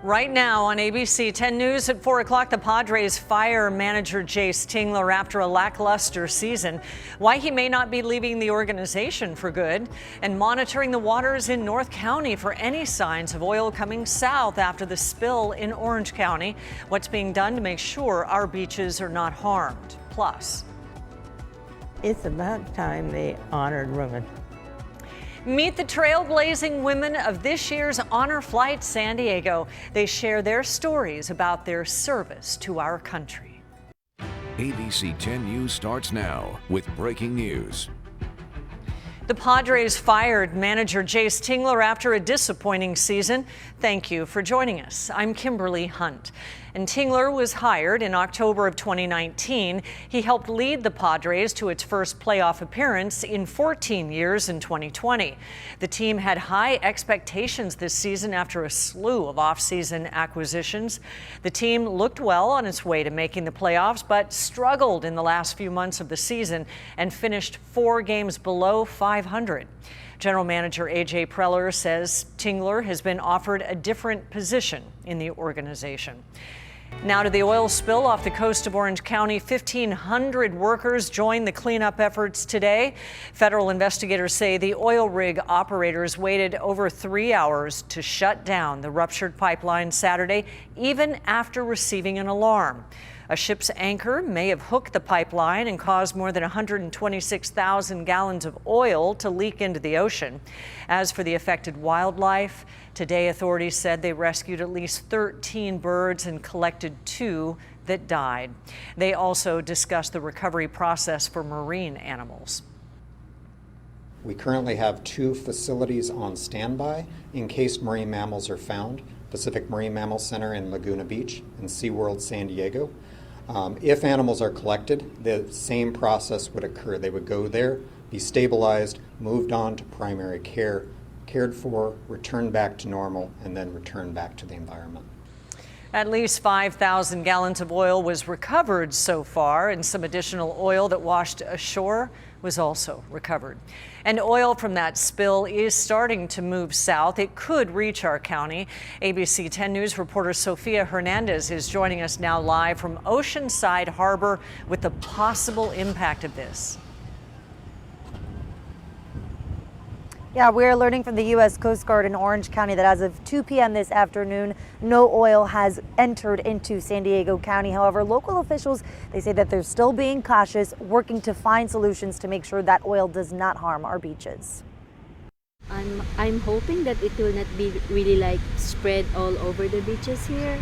Right now on ABC 10 News at 4 o'clock, the Padres fire manager Jace Tingler after a lackluster season. Why he may not be leaving the organization for good, and monitoring the waters in North County for any signs of oil coming south after the spill in Orange County. What's being done to make sure our beaches are not harmed. Plus, it's about time they honored women. meet the trailblazing women of this year's Honor Flight San Diego. They share their stories about their service to our country. ABC 10 News starts now with breaking news. The Padres fired manager Jace Tingler after a disappointing season. Thank you for joining us. I'm Kimberly Hunt. And Tingler was hired in October of 2019. He helped lead the Padres to its first playoff appearance in 14 years in 2020. The team had high expectations this season after a slew of offseason acquisitions. The team looked well on its way to making the playoffs, but struggled in the last few months of the season and finished 4 games below 500. General Manager AJ Preller says Tingler has been offered a different position in the organization. Now to the oil spill off the coast of Orange County. 1,500 workers joined the cleanup efforts today. Federal investigators say the oil rig operators waited over 3 hours to shut down the ruptured pipeline Saturday, even after receiving an alarm. A ship's anchor may have hooked the pipeline and caused more than 126,000 gallons of oil to leak into the ocean. As for the affected wildlife, today authorities said they rescued at least 13 birds and collected 2 that died. They also discussed the recovery process for marine animals. We currently have 2 facilities on standby in case marine mammals are found: Pacific Marine Mammal Center in Laguna Beach and SeaWorld San Diego. If animals are collected, the same process would occur. They would go there, be stabilized, moved on to primary care, cared for, returned back to normal, and then returned back to the environment. At least 5,000 gallons of oil was recovered so far, and some additional oil that washed ashore was also recovered. And oil from that spill is starting to move south. It could reach our county. ABC 10 News reporter Sofia Hernandez is joining us now live from Oceanside Harbor with the possible impact of this. Yeah, we're learning from the U.S. Coast Guard in Orange County that as of 2 p.m. this afternoon, no oil has entered into San Diego County. However, local officials, they say that they're still being cautious, working to find solutions to make sure that oil does not harm our beaches. I'm hoping that it will not be really like spread all over the beaches here,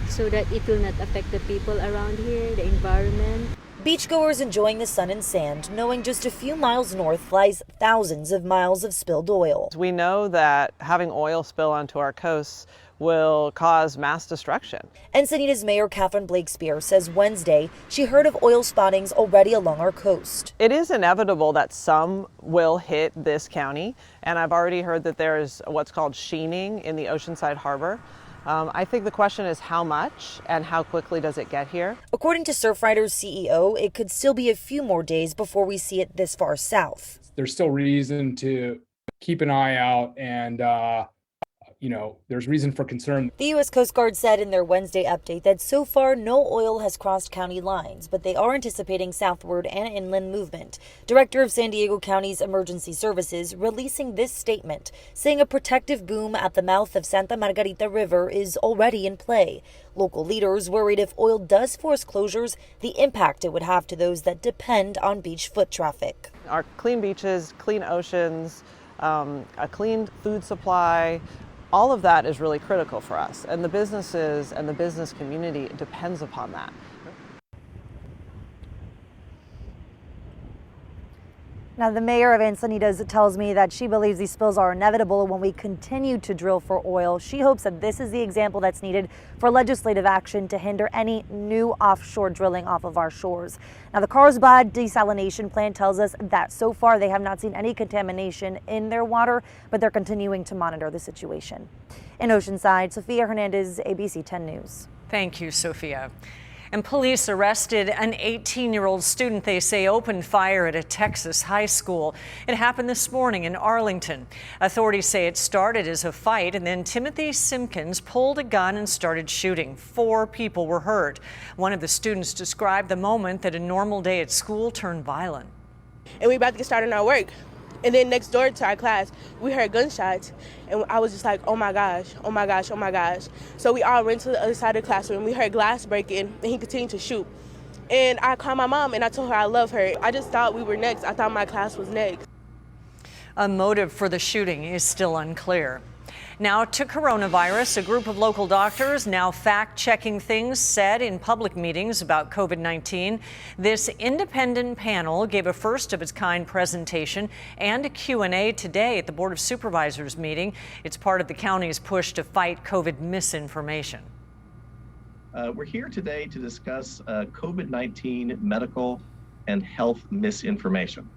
so that it will not affect the people around here, the environment. Beachgoers enjoying the sun and sand, knowing just a few miles north lies thousands of miles of spilled oil. We know that having oil spill onto our coasts will cause mass destruction. Encinitas Mayor Catherine Blakespear says Wednesday she heard of oil spottings already along our coast. It is inevitable that some will hit this county, and I've already heard that there is what's called sheening in the Oceanside Harbor. I think the question is how much and how quickly does it get here? According to Surfrider's CEO, it could still be a few more days before we see it this far south. There's still reason to keep an eye out, and there's reason for concern. The U.S. Coast Guard said in their Wednesday update that so far no oil has crossed county lines, but they are anticipating southward and inland movement. Director of San Diego County's Emergency Services releasing this statement, saying a protective boom at the mouth of Santa Margarita River is already in play. Local leaders worried if oil does force closures, the impact it would have to those that depend on beach foot traffic. Our clean beaches, clean oceans, a clean food supply, all of that is really critical for us, and the businesses and the business community depends upon that. Now, the mayor of Encinitas tells me that she believes these spills are inevitable when we continue to drill for oil. She hopes that this is the example that's needed for legislative action to hinder any new offshore drilling off of our shores. Now, the Carlsbad desalination plant tells us that so far they have not seen any contamination in their water, but they're continuing to monitor the situation. In Oceanside, Sofia Hernandez, ABC 10 News. Thank you, Sophia. And police arrested an 18-year-old student they say opened fire at a Texas high school. It happened this morning in Arlington. Authorities say it started as a fight, and then Timothy Simpkins pulled a gun and started shooting. 4 people were hurt. One of the students described the moment that a normal day at school turned violent. And we about to get started on our work. And then next door to our class, we heard gunshots, and I was just like, oh my gosh, oh my gosh, oh my gosh. So we all ran to the other side of the classroom. We heard glass breaking, and he continued to shoot. And I called my mom, and I told her I love her. I just thought we were next. I thought my class was next. A motive for the shooting is still unclear. Now to coronavirus. A group of local doctors now fact-checking things said in public meetings about COVID-19. This independent panel gave a first-of-its-kind presentation and a Q&A today at the Board of Supervisors meeting. It's part of the county's push to fight COVID misinformation. We're here today to discuss COVID-19 medical and health misinformation.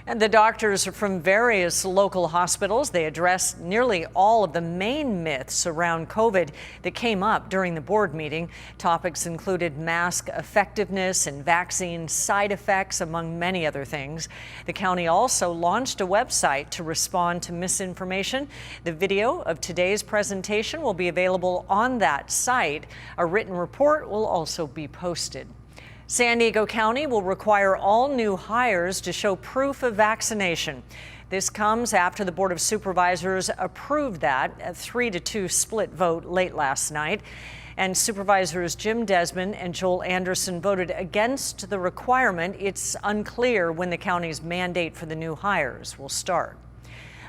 And the doctors are from various local hospitals. They addressed nearly all of the main myths around COVID that came up during the board meeting. Topics included mask effectiveness and vaccine side effects, among many other things. The county also launched a website to respond to misinformation. The video of today's presentation will be available on that site. A written report will also be posted. San Diego County will require all new hires to show proof of vaccination. This comes after the Board of Supervisors approved that, a 3-2 split vote late last night. And Supervisors Jim Desmond and Joel Anderson voted against the requirement. It's unclear when the county's mandate for the new hires will start.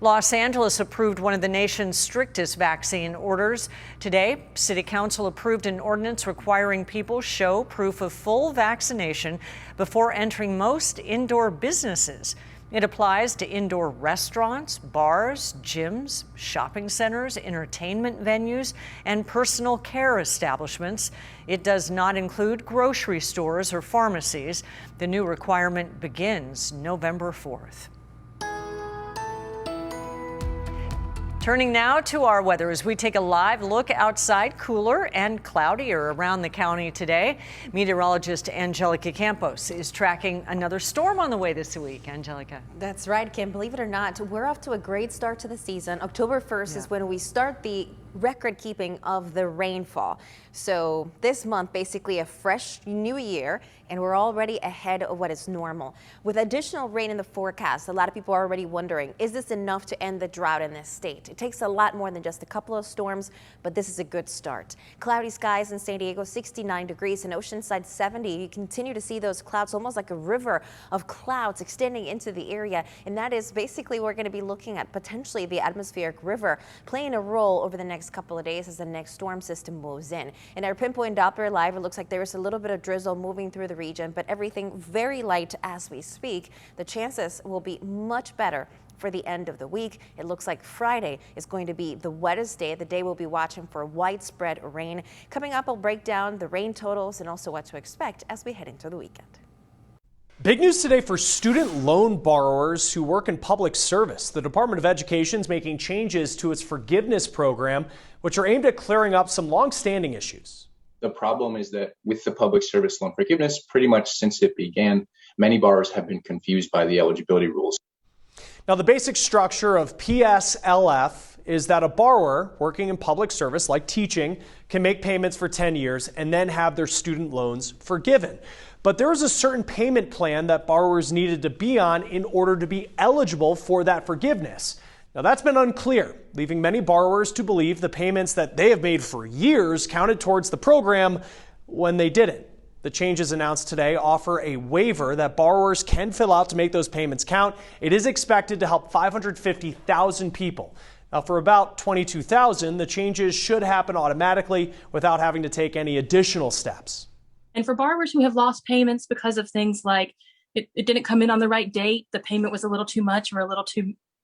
Los Angeles approved one of the nation's strictest vaccine orders. Today, City Council approved an ordinance requiring people show proof of full vaccination before entering most indoor businesses. It applies to indoor restaurants, bars, gyms, shopping centers, entertainment venues, and personal care establishments. It does not include grocery stores or pharmacies. The new requirement begins November 4th. Turning now to our weather as we take a live look outside. Cooler and cloudier around the county today. Meteorologist Angelica Campos is tracking another storm on the way this week. Angelica. That's right, Kim. Believe it or not, we're off to a great start to the season. October 1st is when we start the record keeping of the rainfall. So this month, basically a fresh new year, and we're already ahead of what is normal. With additional rain in the forecast, a lot of people are already wondering, is this enough to end the drought in this state? It takes a lot more than just a couple of storms, but this is a good start. Cloudy skies in San Diego, 69 degrees, in Oceanside 70. You continue to see those clouds, almost like a river of clouds extending into the area, and that is basically we're going to be looking at potentially the atmospheric river playing a role over the next couple of days as the next storm system moves in. In our pinpoint Doppler live, it looks like there is a little bit of drizzle moving through the region, but everything very light as we speak. The chances will be much better for the end of the week. It looks like Friday is going to be the wettest day. The day we'll be watching for widespread rain. Coming up, I'll break down the rain totals and also what to expect as we head into the weekend. Big news today for student loan borrowers who work in public service. The Department of Education is making changes to its forgiveness program, which are aimed at clearing up some long-standing issues. The problem is that with the public service loan forgiveness, pretty much since it began, many borrowers have been confused by the eligibility rules. Now, the basic structure of PSLF is that a borrower working in public service, like teaching, can make payments for 10 years and then have their student loans forgiven. But there was a certain payment plan that borrowers needed to be on in order to be eligible for that forgiveness. Now, that's been unclear, leaving many borrowers to believe the payments that they have made for years counted towards the program when they didn't. The changes announced today offer a waiver that borrowers can fill out to make those payments count. It is expected to help 550,000 people. Now, for about 22,000, the changes should happen automatically without having to take any additional steps. And for borrowers who have lost payments because of things like it didn't come in on the right date, the payment was a little too much or a little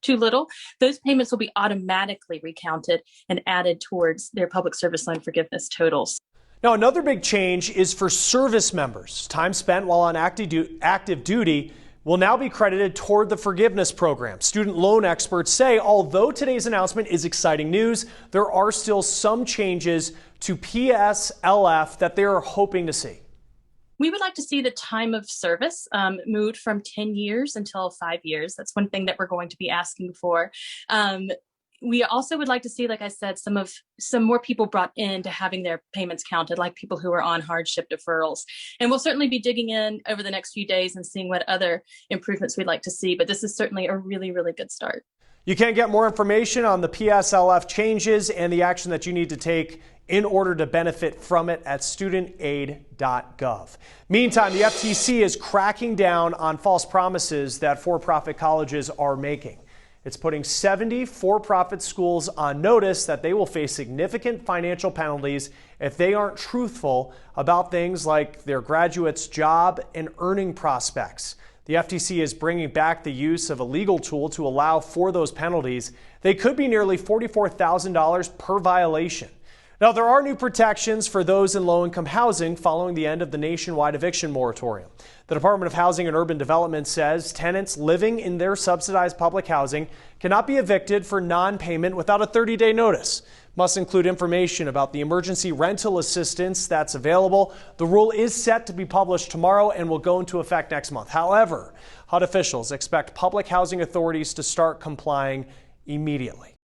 too little, those payments will be automatically recounted and added towards their public service loan forgiveness totals. Now, another big change is for service members. Time spent while on active duty will now be credited toward the forgiveness program. Student loan experts say although today's announcement is exciting news, there are still some changes to PSLF that they are hoping to see. We would like to see the time of service moved from 10 years until 5 years. That's one thing that we're going to be asking for. We also would like to see, like I said, some more people brought into having their payments counted, like people who are on hardship deferrals. And we'll certainly be digging in over the next few days and seeing what other improvements we'd like to see. But this is certainly a really, really good start. You can get more information on the PSLF changes and the action that you need to take in order to benefit from it at studentaid.gov. Meantime, the FTC is cracking down on false promises that for-profit colleges are making. It's putting 70 for-profit schools on notice that they will face significant financial penalties if they aren't truthful about things like their graduates' job and earning prospects. The FTC is bringing back the use of a legal tool to allow for those penalties. They could be nearly $44,000 per violation. Now, there are new protections for those in low-income housing following the end of the nationwide eviction moratorium. The Department of Housing and Urban Development says tenants living in their subsidized public housing cannot be evicted for non-payment without a 30-day notice. Must include information about the emergency rental assistance that's available. The rule is set to be published tomorrow and will go into effect next month. However, HUD officials expect public housing authorities to start complying immediately.